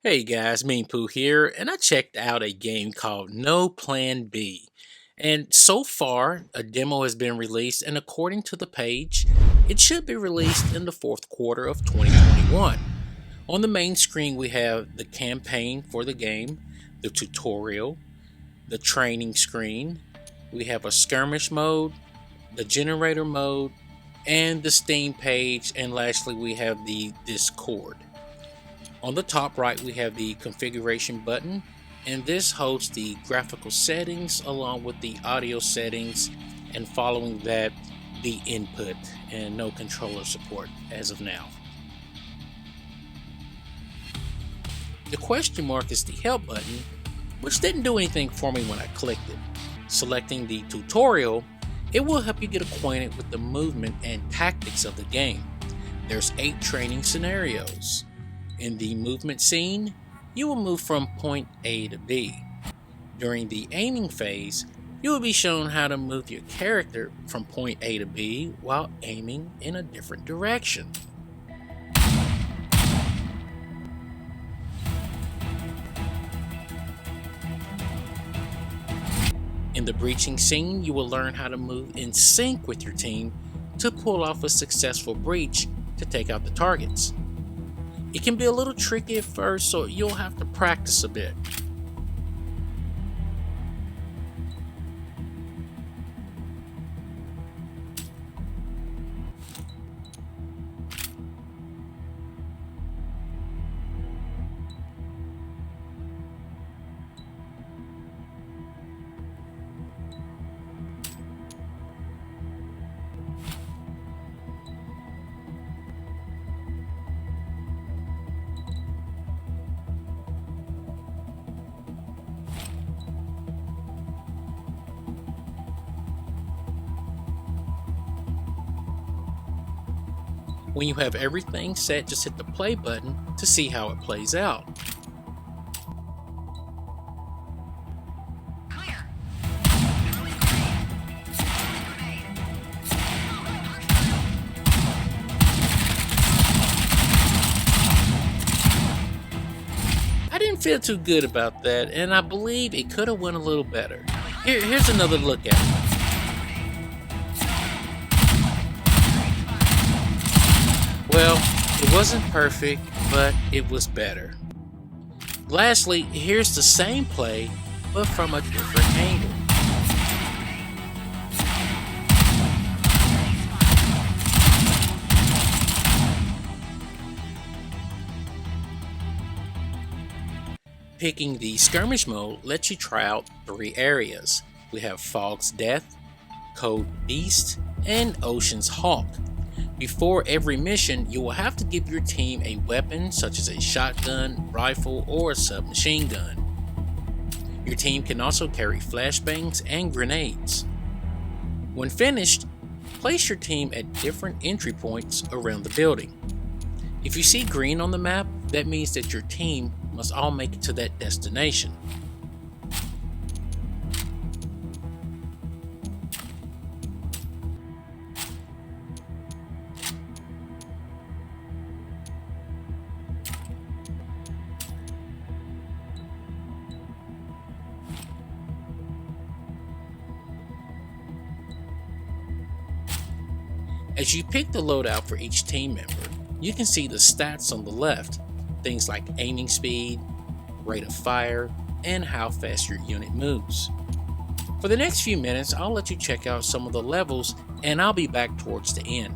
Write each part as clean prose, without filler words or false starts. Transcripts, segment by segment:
Hey guys, Meanpooh here, and I checked out a game called No Plan B. And so far, a demo has been released, and according to the page, it should be released in the fourth quarter of 2021. On the main screen, we have the campaign for the game, the tutorial, the training screen, we have a skirmish mode, the generator mode, and the Steam page, and lastly, we have the Discord. On the top right, we have the configuration button, and this holds the graphical settings along with the audio settings, and following that, the input, and no controller support as of now. The question mark is the help button, which didn't do anything for me when I clicked it. Selecting the tutorial, it will help you get acquainted with the movement and tactics of the game. There's 8 training scenarios. In the movement scene, you will move from point A to B. During the aiming phase, you will be shown how to move your character from point A to B while aiming in a different direction. In the breaching scene, you will learn how to move in sync with your team to pull off a successful breach to take out the targets. It can be a little tricky at first, so you'll have to practice a bit. When you have everything set, just hit the play button to see how it plays out. I didn't feel too good about that, and I believe it could have went a little better. Here's another look at it. Well, it wasn't perfect, but it was better. Lastly, here's the same play, but from a different angle. Picking the skirmish mode lets you try out 3 areas. We have Fog's Death, Cold Beast, and Ocean's Hawk. Before every mission, you will have to give your team a weapon such as a shotgun, rifle, or a submachine gun. Your team can also carry flashbangs and grenades. When finished, place your team at different entry points around the building. If you see green on the map, that means that your team must all make it to that destination. As you pick the loadout for each team member, you can see the stats on the left, things like aiming speed, rate of fire, and how fast your unit moves. For the next few minutes, I'll let you check out some of the levels, and I'll be back towards the end.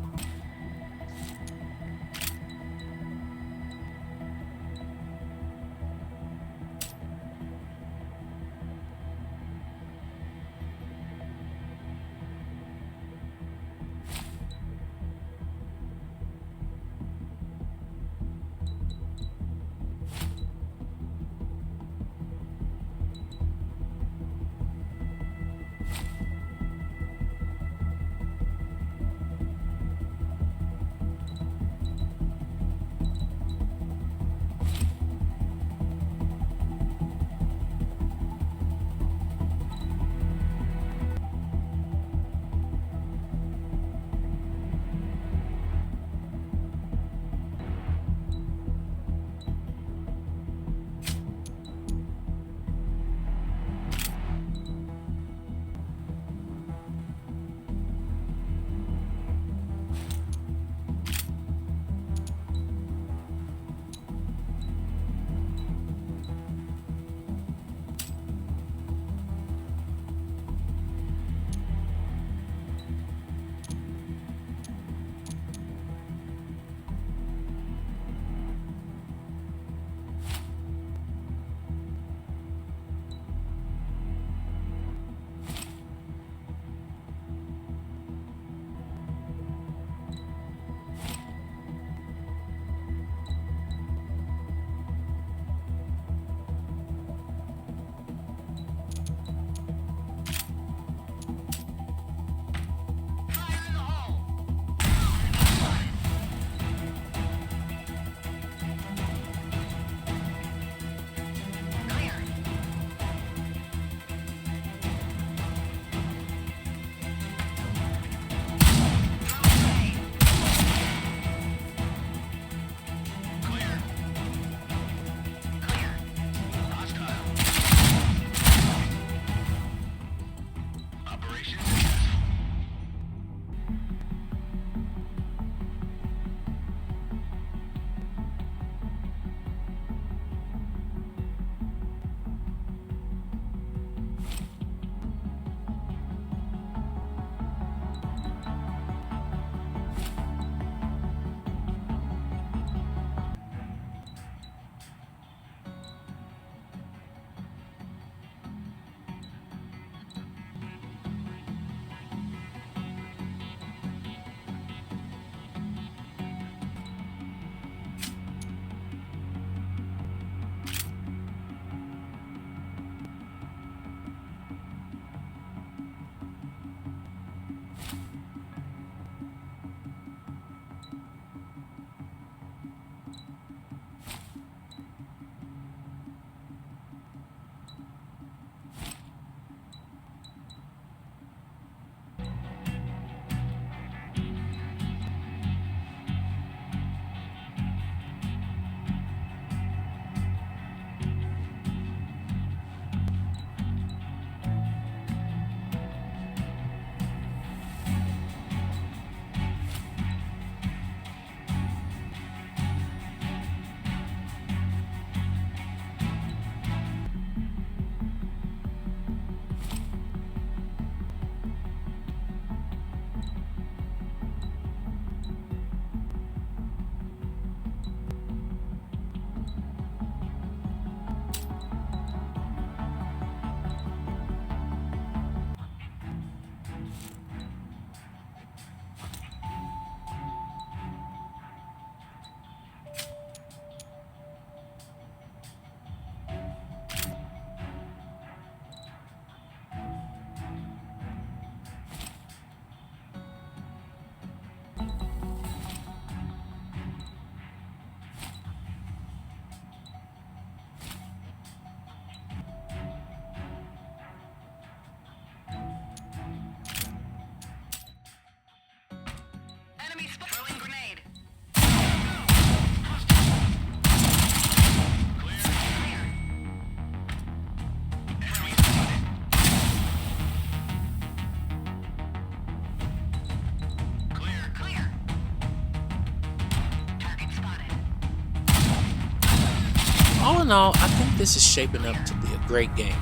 in all, I think this is shaping up to be a great game.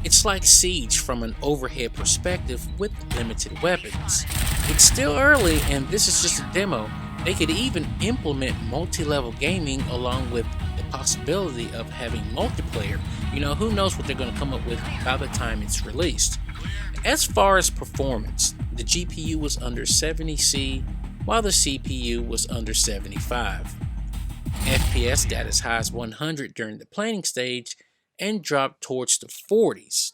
It's like Siege from an overhead perspective with limited weapons. It's still early and this is just a demo. They could even implement multi-level gaming along with the possibility of having multiplayer. Who knows what they're going to come up with by the time it's released. As far as performance, the GPU was under 70C while the CPU was under 75. FPS got as high as 100 during the planning stage and dropped towards the 40s.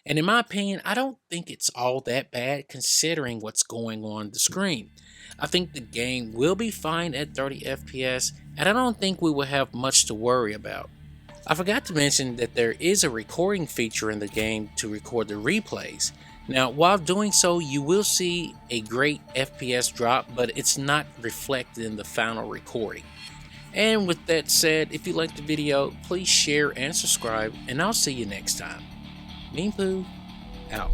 And in my opinion, I don't think it's all that bad considering what's going on the screen. I think the game will be fine at 30 FPS, and I don't think we will have much to worry about. I forgot to mention that there is a recording feature in the game to record the replays. Now, while doing so, you will see a great FPS drop, but it's not reflected in the final recording. And with that said, if you liked the video, please share and subscribe, and I'll see you next time. Meanpooh, out.